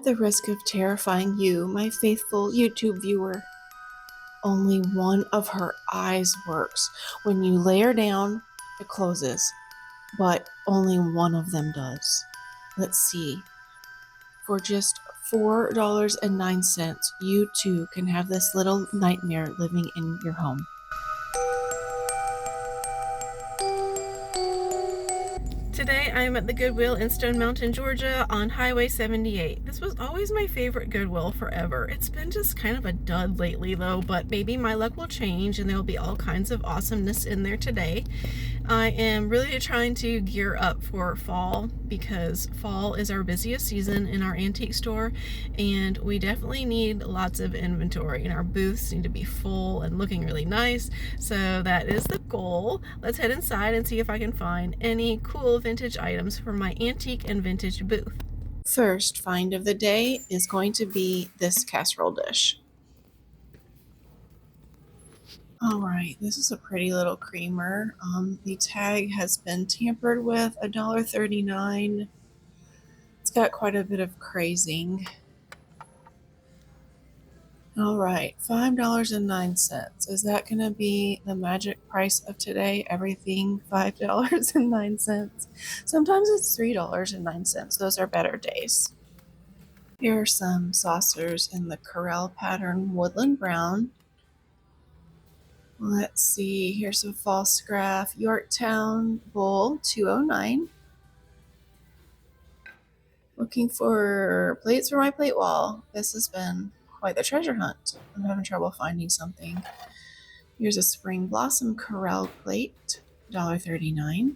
At the risk of terrifying you, my faithful YouTube viewer, only one of her eyes works. When you lay her down, it closes, but only one of them does. Let's see. For just $4.09, you too can have this little nightmare living in your home. Today I am at the Goodwill in Stone Mountain, Georgia on Highway 78. This was always my favorite Goodwill forever. It's been just kind of a dud lately though, but maybe my luck will change and there will be all kinds of awesomeness in there today. I am really trying to gear up for fall because fall is our busiest season in our antique store and we definitely need lots of inventory and our booths need to be full and looking really nice. So that is the goal. Let's head inside and see if I can find any cool vintage items for my antique and vintage booth. First find of the day is going to be this casserole dish. All right, this is a pretty little creamer. The tag has been tampered with, $1.39. It's got quite a bit of crazing. All right, $5.09. Is that going to be the magic price of today? Everything $5.09. Sometimes it's $3.09. Those are better days. Here are some saucers in the Corelle pattern woodland brown. Let's see, here's some Pfaltzgraff Yorktown bowl, $2.09. Looking for plates for my plate wall. This has been quite the treasure hunt. I'm having trouble finding something. Here's a Spring Blossom Corelle plate, $1.39.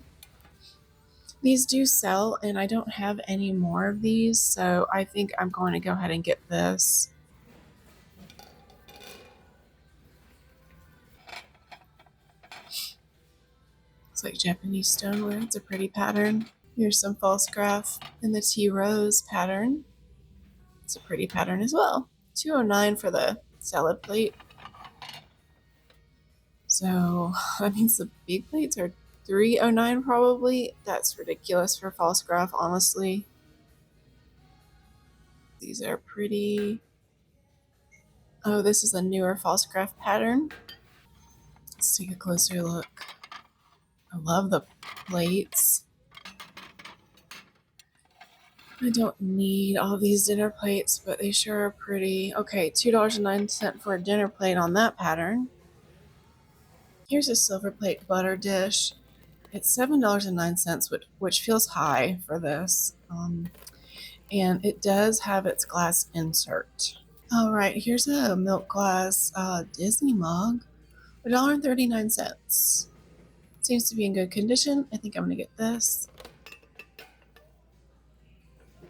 These do sell, and I don't have any more of these, so I think I'm going to go ahead and get this. It's like Japanese stoneware. It's a pretty pattern. Here's some Pfaltzgraff in the tea rose pattern. It's a pretty pattern as well. $2.09 for the salad plate. So that means the big plates are $3.09 probably. That's ridiculous for Pfaltzgraff, honestly. These are pretty. Oh, this is a newer Pfaltzgraff pattern. Let's take a closer look. I love the plates. I don't need all these dinner plates, but they sure are pretty. Okay, $2.09 for a dinner plate on that pattern. Here's a silver plate butter dish. It's $7.09, which feels high for this. And it does have its glass insert. All right, here's a milk glass Disney mug, $1.39. Seems to be in good condition. I think I'm gonna get this.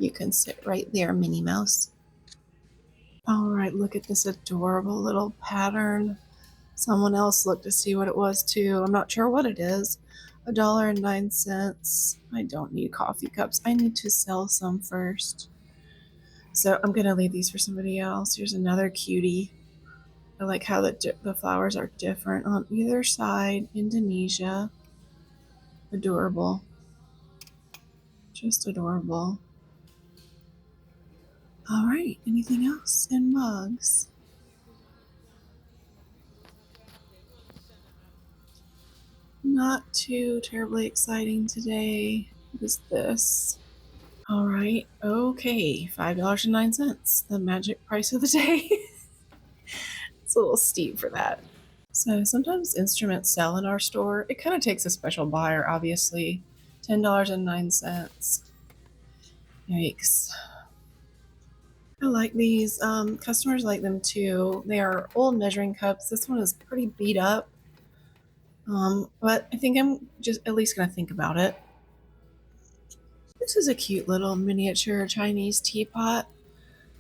You can sit right there, Minnie Mouse. All right, look at this adorable little pattern. Someone else looked to see what it was too. I'm not sure what it is. $1.09. I don't need coffee cups. I need to sell some first. So I'm gonna leave these for somebody else. Here's another cutie. I like how the flowers are different on either side. Indonesia. Adorable. Just adorable. All right, anything else in mugs? Not too terribly exciting today. What is this? All right, okay, $5.09, the magic price of the day. It's a little steep for that. So sometimes instruments sell in our store. It kind of takes a special buyer, obviously. $10.09. Yikes. I like these. Customers like them too. They are old measuring cups. This one is pretty beat up. But I think I'm just at least going to think about it. This is a cute little miniature Chinese teapot.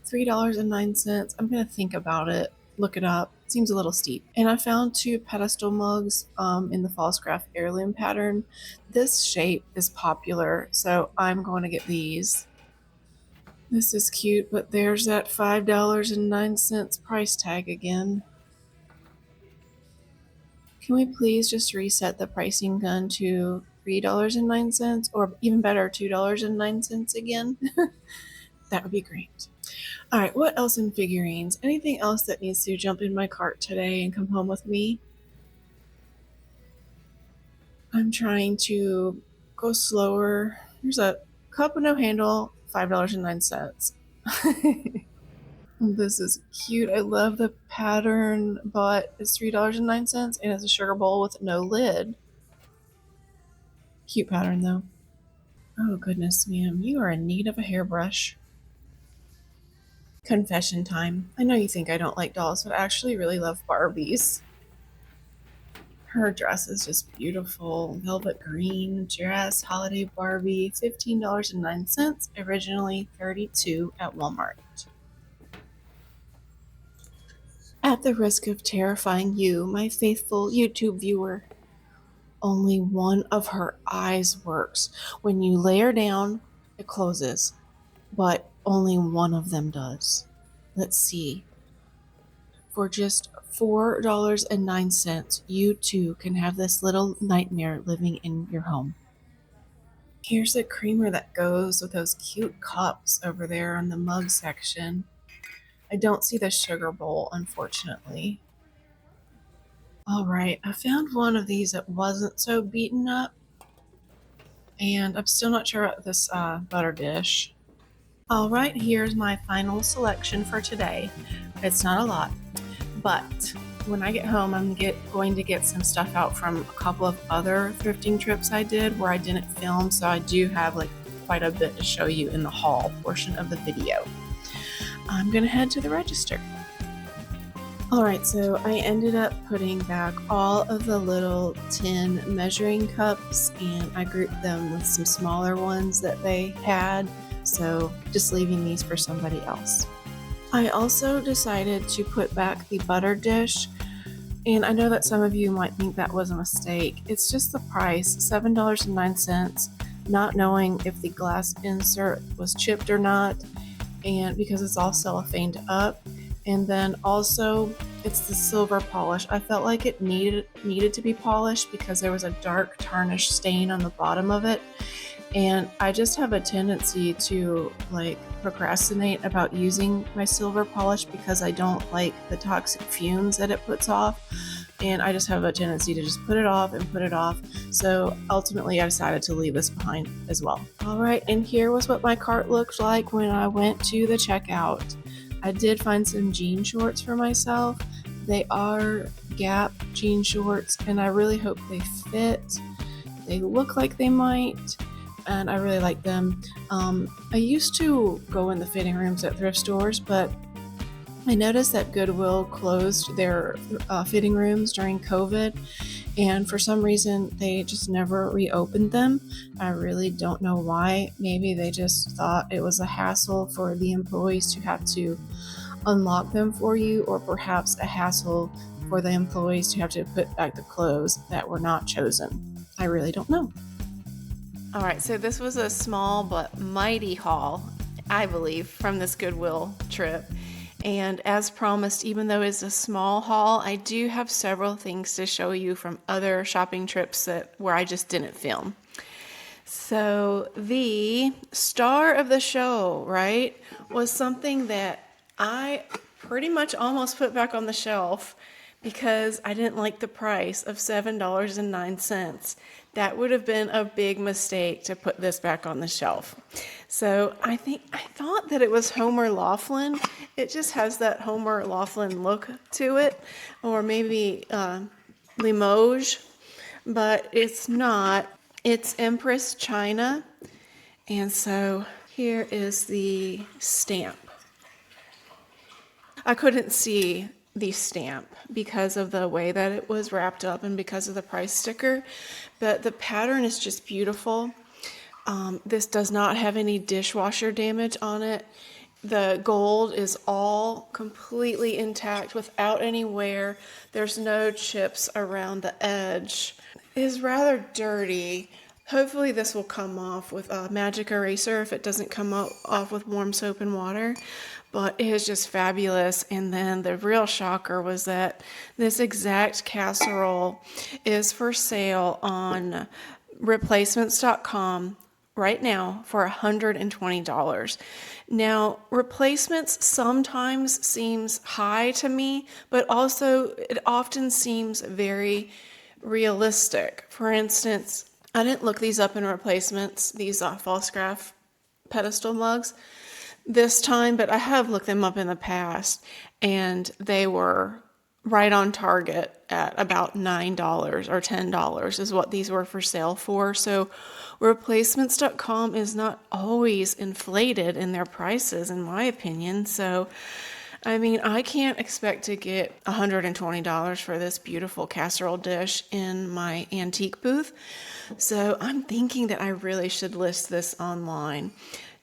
$3.09. I'm going to think about it, look it up. It seems a little steep. And I found two pedestal mugs in the Pfaltzgraff heirloom pattern. This shape is popular, so I'm going to get these. This is cute, but there's that $5.09 price tag again. Can we please just reset the pricing gun to $3.09 or even better, $2.09 again? That would be great. All right, what else in figurines? Anything else that needs to jump in my cart today and come home with me? I'm trying to go slower. Here's a cup with no handle, $5.09. This is cute. I love the pattern, but it's $3.09 and it's a sugar bowl with no lid. Cute pattern though. Oh goodness, ma'am, you are in need of a hairbrush. Confession time. I know you think I don't like dolls, but I actually really love Barbies. Her dress is just beautiful. Velvet green dress, holiday Barbie, $15.09, originally $32 at Walmart. At the risk of terrifying you, my faithful YouTube viewer, only one of her eyes works. When you lay her down, it closes, but only one of them does. Let's see. For just $4.09, you too can have this little nightmare living in your home. Here's a creamer that goes with those cute cups over there on the mug section. I don't see the sugar bowl, unfortunately. All right, I found one of these that wasn't so beaten up, and I'm still not sure about this butter dish. All right, here's my final selection for today. It's not a lot, but when I get home, I'm going to get some stuff out from a couple of other thrifting trips I did where I didn't film, so I do have like quite a bit to show you in the haul portion of the video. I'm gonna head to the register. Alright, so I ended up putting back all of the little tin measuring cups and I grouped them with some smaller ones that they had, so just leaving these for somebody else. I also decided to put back the butter dish, and I know that some of you might think that was a mistake. It's just the price, $7.09, not knowing if the glass insert was chipped or not, and because it's all cellophaned up. And then also it's the silver polish. I felt like it needed to be polished because there was a dark tarnish stain on the bottom of it. And I just have a tendency to like procrastinate about using my silver polish because I don't like the toxic fumes that it puts off. And I just have a tendency to just put it off and put it off. So ultimately I decided to leave this behind as well. All right, and here was what my cart looked like when I went to the checkout. I did find some jean shorts for myself. They are Gap jean shorts, and I really hope they fit. They look like they might, and I really like them. I used to go in the fitting rooms at thrift stores, but I noticed that Goodwill closed their fitting rooms during COVID, and for some reason they just never reopened them. I really don't know why. Maybe they just thought it was a hassle for the employees to have to unlock them for you, or perhaps a hassle for the employees to have to put back the clothes that were not chosen. I really don't know. All right, so this was a small but mighty haul, I believe, from this Goodwill trip. And as promised, even though it's a small haul, I do have several things to show you from other shopping trips where I just didn't film. So the star of the show, right, was something that I pretty much almost put back on the shelf because I didn't like the price of $7.09. That would have been a big mistake to put this back on the shelf. So I thought that it was Homer Laughlin. It just has that Homer Laughlin look to it, or maybe Limoges, but it's not. It's Empress China, and so here is the stamp. I couldn't see the stamp because of the way that it was wrapped up and because of the price sticker, but the pattern is just beautiful. This does not have any dishwasher damage on it. The gold is all completely intact without any wear. There's no chips around the edge. It is rather dirty. Hopefully this will come off with a magic eraser if it doesn't come off with warm soap and water. But it is just fabulous. And then the real shocker was that this exact casserole is for sale on replacements.com right now for $120. Now, replacements sometimes seems high to me, but also it often seems very realistic. For instance, I didn't look these up in replacements, these Pfaltzgraff pedestal mugs this time, but I have looked them up in the past, and they were right on target at about $9 or $10 is what these were for sale for. So replacements.com is not always inflated in their prices, in my opinion. So I mean, I can't expect to get $120 for this beautiful casserole dish in my antique booth. So I'm thinking that I really should list this online.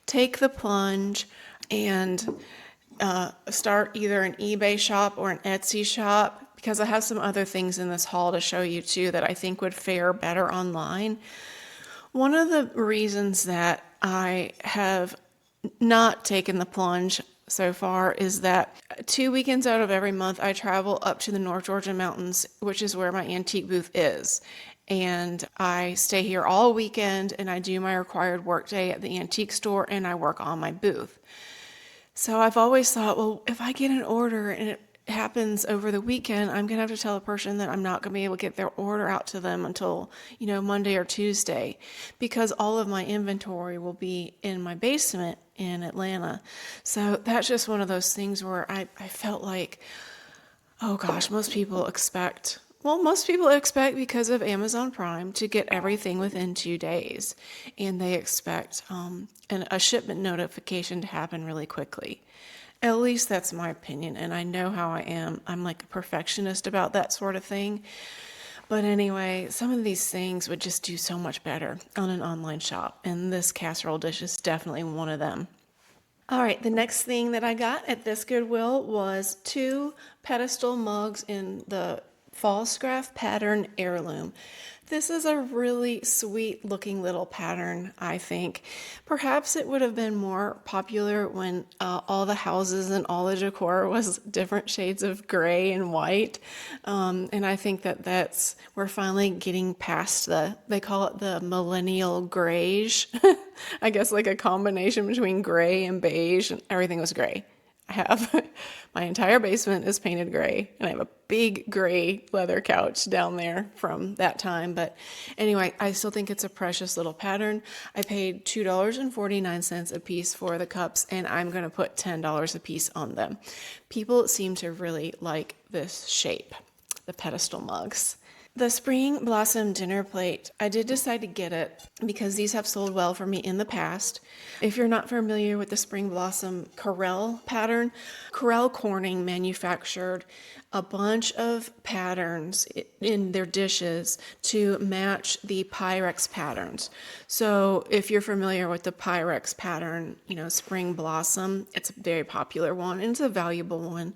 Take the plunge and start either an eBay shop or an Etsy shop, because I have some other things in this haul to show you too that I think would fare better online. One of the reasons that I have not taken the plunge so far is that 2 weekends out of every month I travel up to the North Georgia mountains, which is where my antique booth is. And I stay here all weekend and I do my required work day at the antique store and I work on my booth. So I've always thought, well, if I get an order and it happens over the weekend, I'm going to have to tell a person that I'm not going to be able to get their order out to them until, Monday or Tuesday, because all of my inventory will be in my basement in Atlanta. So that's just one of those things where I felt like, oh gosh, most people expect because of Amazon Prime to get everything within 2 days. And they expect a shipment notification to happen really quickly. At least that's my opinion. And I know how I am. I'm like a perfectionist about that sort of thing. But anyway, some of these things would just do so much better on an online shop. And this casserole dish is definitely one of them. All right, the next thing that I got at this Goodwill was 2 pedestal mugs in the Pfaltzgraff pattern heirloom. This is a really sweet looking little pattern, I think. Perhaps it would have been more popular when all the houses and all the decor was different shades of gray and white. And I think that we're finally getting past they call it the millennial grayish. I guess like a combination between gray and beige, and everything was gray. I have my entire basement is painted gray, and I have a big gray leather couch down there from that time. But anyway, I still think it's a precious little pattern. I paid $2.49 a piece for the cups, and I'm going to put $10 a piece on them. People seem to really like this shape, the pedestal mugs. The Spring Blossom dinner plate, I did decide to get it because these have sold well for me in the past. If you're not familiar with the Spring Blossom Corelle pattern, Corelle Corning manufactured a bunch of patterns in their dishes to match the Pyrex patterns. So if you're familiar with the Pyrex pattern, Spring Blossom, it's a very popular one and it's a valuable one.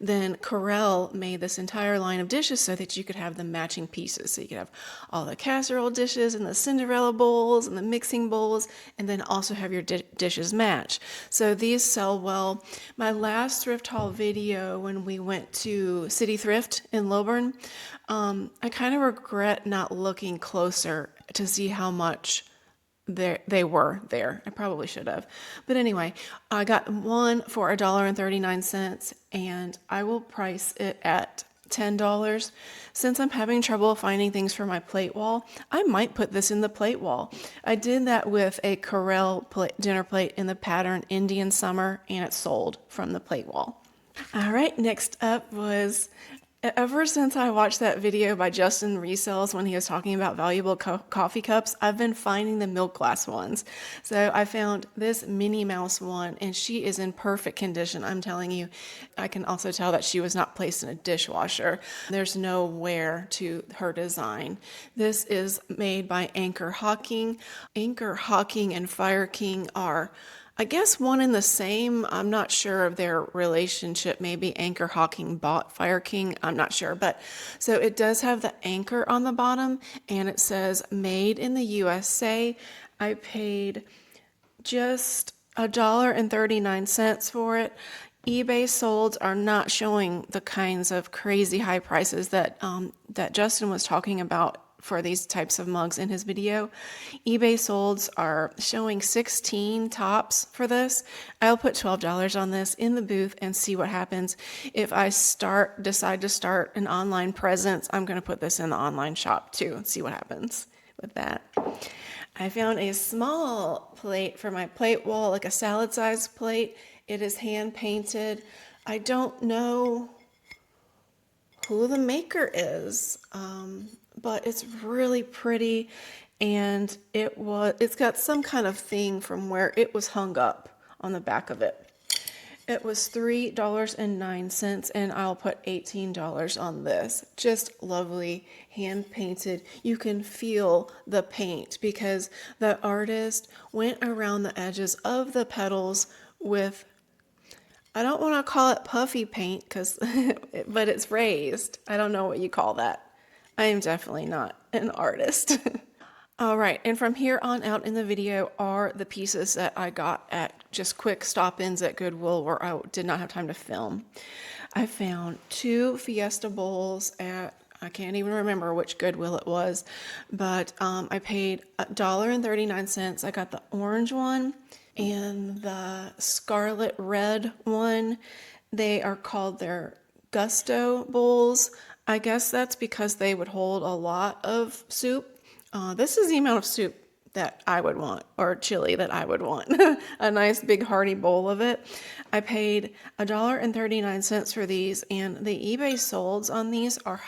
Then Corelle made this entire line of dishes so that you could have the matching pieces. So you could have all the casserole dishes and the Cinderella bowls and the mixing bowls, and then also have your dishes match. So these sell well. My last thrift haul video, when we went to City Thrift in Lilburn, I kind of regret not looking closer to see how much they were there. I probably should have. But anyway, I got one for $1.39, and I will price it at $10. Since I'm having trouble finding things for my plate wall, I might put this in the plate wall. I did that with a Corelle dinner plate in the pattern Indian Summer, and it sold from the plate wall. All right, next up was, ever since I watched that video by Justin Resells when he was talking about valuable coffee cups, I've been finding the milk glass ones. So I found this Minnie Mouse one, and she is in perfect condition. I'm telling you, I can also tell that she was not placed in a dishwasher. There's no wear to her design. This is made by Anchor Hawking. Anchor Hawking and Fire King are, I guess, one and the same. I'm not sure of their relationship. Maybe Anchor Hawking bought Fire King. I'm not sure. But so it does have the anchor on the bottom, and it says made in the USA. I paid just $1.39 for it. eBay solds are not showing the kinds of crazy high prices that Justin was talking about for these types of mugs in his video. eBay solds are showing 16 tops for this. I'll put $12 on this in the booth and see what happens. If I decide to start an online presence, I'm going to put this in the online shop too and see what happens with that. I found a small plate for my plate wall, like a salad size plate. It is hand painted. I don't know who the maker is, but it's really pretty, and it's got some kind of thing from where it was hung up on the back of it. It was $3.09, and I'll put $18 on this. Just lovely, hand painted. You can feel the paint because the artist went around the edges of the petals with, I don't want to call it puffy paint, but it's raised. I don't know what you call that. I am definitely not an artist. All right, and from here on out in the video are the pieces that I got at just quick stop-ins at Goodwill where I did not have time to film. I found 2 Fiesta bowls at, I can't even remember which Goodwill it was, but I paid $1.39. I got the orange one and the scarlet red one. They are called their Gusto bowls. I guess that's because they would hold a lot of soup. This is the amount of soup that I would want, or chili that I would want. A nice big hearty bowl of it. I paid $1.39 for these, and the eBay solds on these are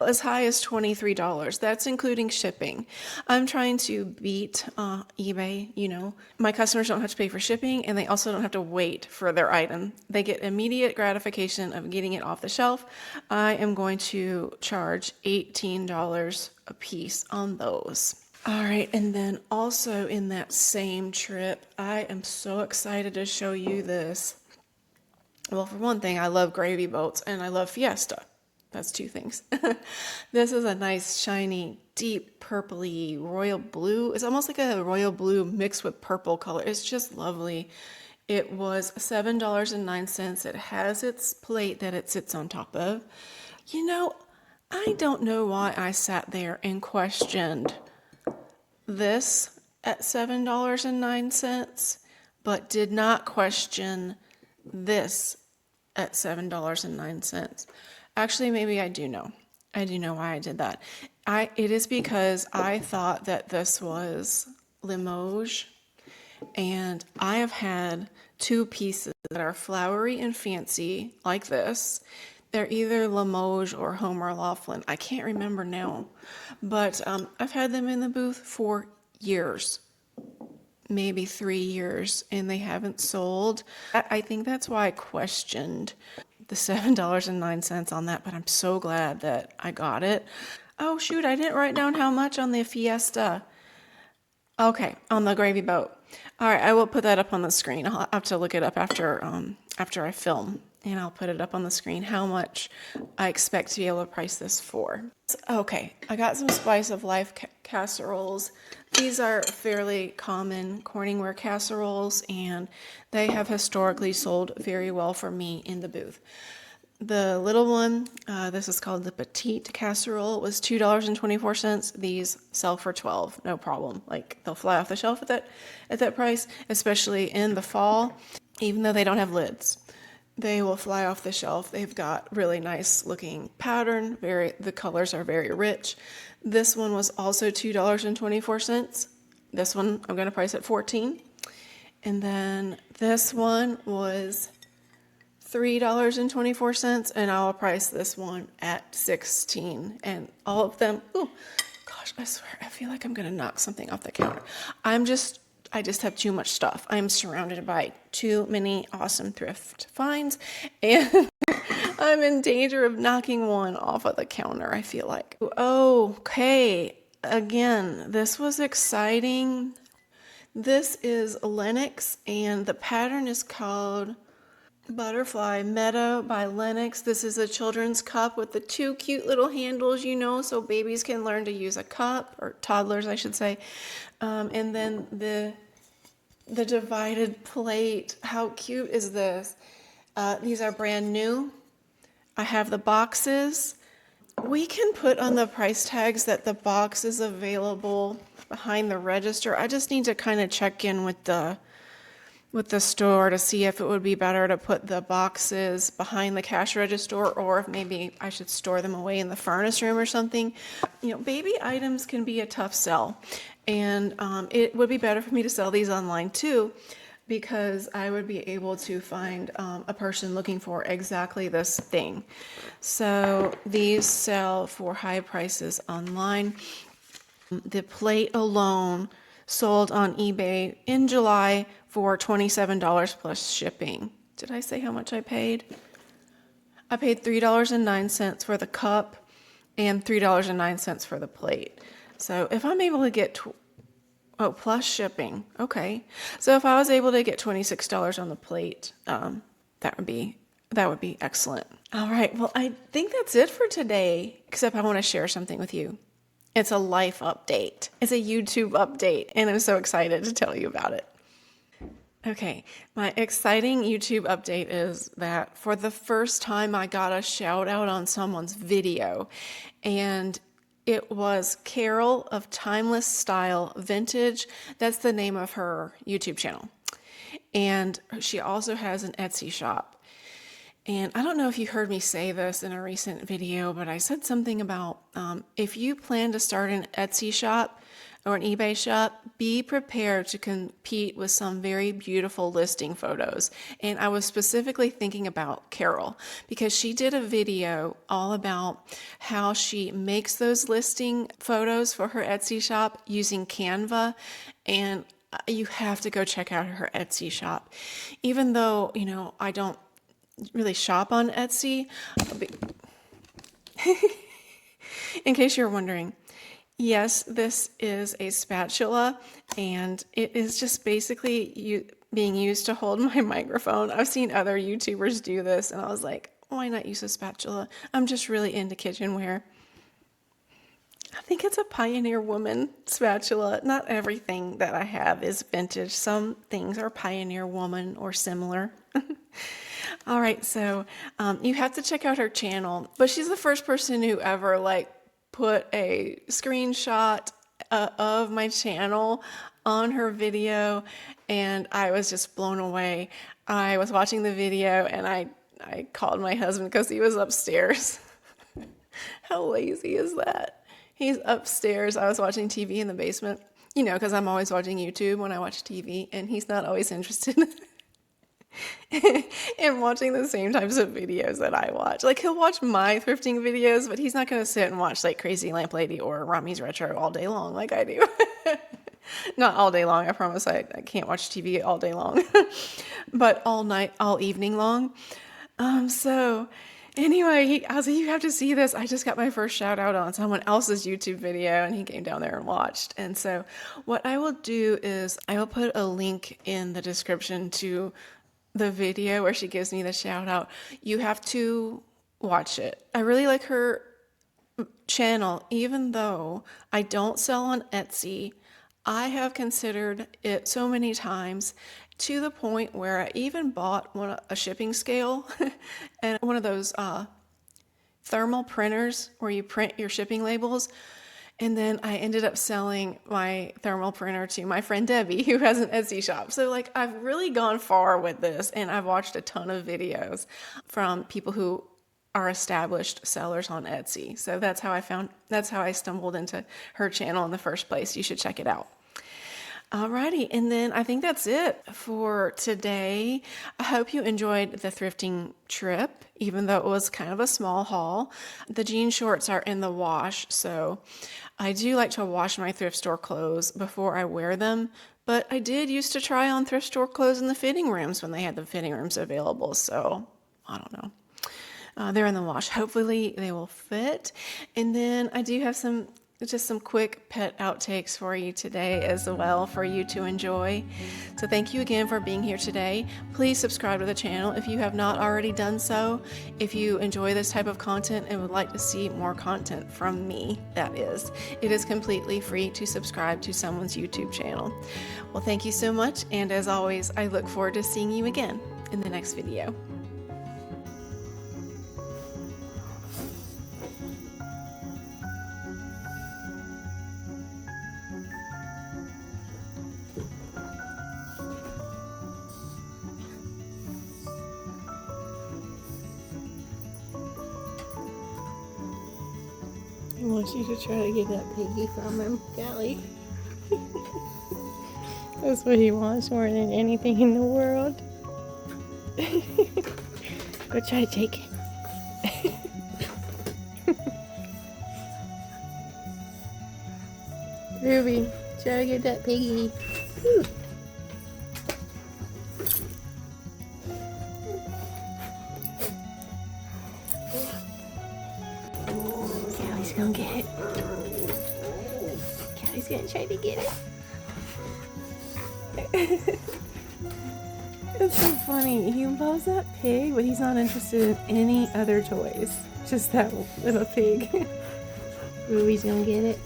as high as $23. That's including shipping. I'm trying to beat eBay, you know. My customers don't have to pay for shipping, and they also don't have to wait for their item. They get immediate gratification of getting it off the shelf. I am going to charge $18 a piece on those. All right, and then also in that same trip, I am so excited to show you this. Well, for one thing, I love gravy boats, and I love Fiesta. That's 2 things. This is a nice, shiny, deep, purpley royal blue. It's almost like a royal blue mixed with purple color. It's just lovely. It was $7.09. It has its plate that it sits on top of. You know, I don't know why I sat there and questioned this at $7.09, but did not question this at $7.09. Actually, maybe I do know. I do know why I did that. It is because I thought that this was Limoges, and I have had 2 pieces that are flowery and fancy like this. They're either Limoges or Homer Laughlin. I can't remember now, but I've had them in the booth for years, maybe 3 years, and they haven't sold. I think that's why I questioned the $7.09 on that, but I'm so glad that I got it. Oh shoot, I didn't write down how much on the Fiesta. Okay, on the gravy boat. All right, I will put that up on the screen. I'll have to look it up after I film, and I'll put it up on the screen how much I expect to be able to price this for. Okay, I got some Spice of Life casseroles. These are fairly common Corningware casseroles, and they have historically sold very well for me in the booth. The little one, this is called the petite casserole, was $2.24. These sell for $12, no problem. Like, they'll fly off the shelf at that price, especially in the fall, even though they don't have lids. They will fly off the shelf. They've got really nice looking pattern. The colors are very rich. This one was also $2.24. This one I'm going to price at $14. And then this one was $3.24, and I'll price this one at $16. And all of them, oh gosh, I swear, I feel like I'm going to knock something off the counter. I just have too much stuff. I'm surrounded by too many awesome thrift finds, and I'm in danger of knocking one off of the counter, I feel like. Okay, again, this was exciting. This is Lenox, and the pattern is called Butterfly Meadow by Lenox. This is a children's cup with the 2 cute little handles, you know, so babies can learn to use a cup, or toddlers, I should say. And then the divided plate. How cute is this? These are brand new. I have the boxes. We can put on the price tags that the box is available behind the register. I just need to kind of check in with the store to see if it would be better to put the boxes behind the cash register, or if maybe I should store them away in the furnace room or something. You know, baby items can be a tough sell, and it would be better for me to sell these online too, because I would be able to find a person looking for exactly this thing. So these sell for high prices online. The plate alone sold on eBay in July for $27 plus shipping. Did I say how much I paid? I paid $3.09 for the cup and $3.09 for the plate. So if I'm able to get, plus shipping, okay. So if I was able to get $26 on the plate, that would be excellent. All right, well, I think that's it for today, except I want to share something with you. It's a life update. It's a YouTube update, and I'm so excited to tell you about it. Okay, my exciting YouTube update is that for the first time I got a shout out on someone's video, and it was Carol of Timeless Style Vintage. That's the name of her YouTube channel. And she also has an Etsy shop. And I don't know if you heard me say this in a recent video, but I said something about if you plan to start an Etsy shop or an eBay shop, be prepared to compete with some very beautiful listing photos. And I was specifically thinking about Carol, because she did a video all about how she makes those listing photos for her Etsy shop using Canva. And you have to go check out her Etsy shop. Even though, you know, I don't really shop on Etsy. In case you're wondering, yes, this is a spatula, and it is just basically being used to hold my microphone. I've seen other YouTubers do this, and I was like, why not use a spatula? I'm just really into kitchenware. I think it's a Pioneer Woman spatula. Not everything that I have is vintage. Some things are Pioneer Woman or similar. All right, so you have to check out her channel, but she's the first person who ever put a screenshot of my channel on her video, and I was just blown away. I was watching the video, and I called my husband because he was upstairs. How lazy is that? He's upstairs. I was watching TV in the basement, you know, because I'm always watching YouTube when I watch TV, and he's not always interested in watching the same types of videos that I watch. Like, he'll watch my thrifting videos, but he's not going to sit and watch like Crazy Lamp Lady or Rami's Retro all day long like I do. Not all day long. I promise I can't watch TV all day long, but all night, all evening long. So anyway, I was like, you have to see this. I just got my first shout out on someone else's YouTube video, and he came down there and watched. And so what I will do is I will put a link in the description to the video where she gives me the shout out. You have to watch it. I really like her channel, even though I don't sell on Etsy. I have considered it so many times, to the point where I even bought a shipping scale and one of those thermal printers where you print your shipping labels. And then I ended up selling my thermal printer to my friend Debbie, who has an Etsy shop. So I've really gone far with this, and I've watched a ton of videos from people who are established sellers on Etsy. So that's how I stumbled into her channel in the first place. You should check it out. Alrighty, and then I think that's it for today. I hope you enjoyed the thrifting trip, even though it was kind of a small haul. The jean shorts are in the wash, so I do like to wash my thrift store clothes before I wear them, but I did used to try on thrift store clothes in the fitting rooms when they had the fitting rooms available, so I don't know. They're in the wash. Hopefully they will fit. And then I do have some quick pet outtakes for you today as well, for you to enjoy. So thank you again for being here today. Please subscribe to the channel if you have not already done so. If you enjoy this type of content and would like to see more content from me, that is. It is completely free to subscribe to someone's YouTube channel. Well, thank you so much, and as always, I look forward to seeing you again in the next video. wants you to try to get that piggy from him, Callie. That's what he wants more than anything in the world. Go try to take it. Ruby, try to get that piggy. Ooh. Callie's gonna get it. Callie's gonna try to get it. It's so funny. He loves that pig, but he's not interested in any other toys. Just that little pig. Ruby's gonna get it.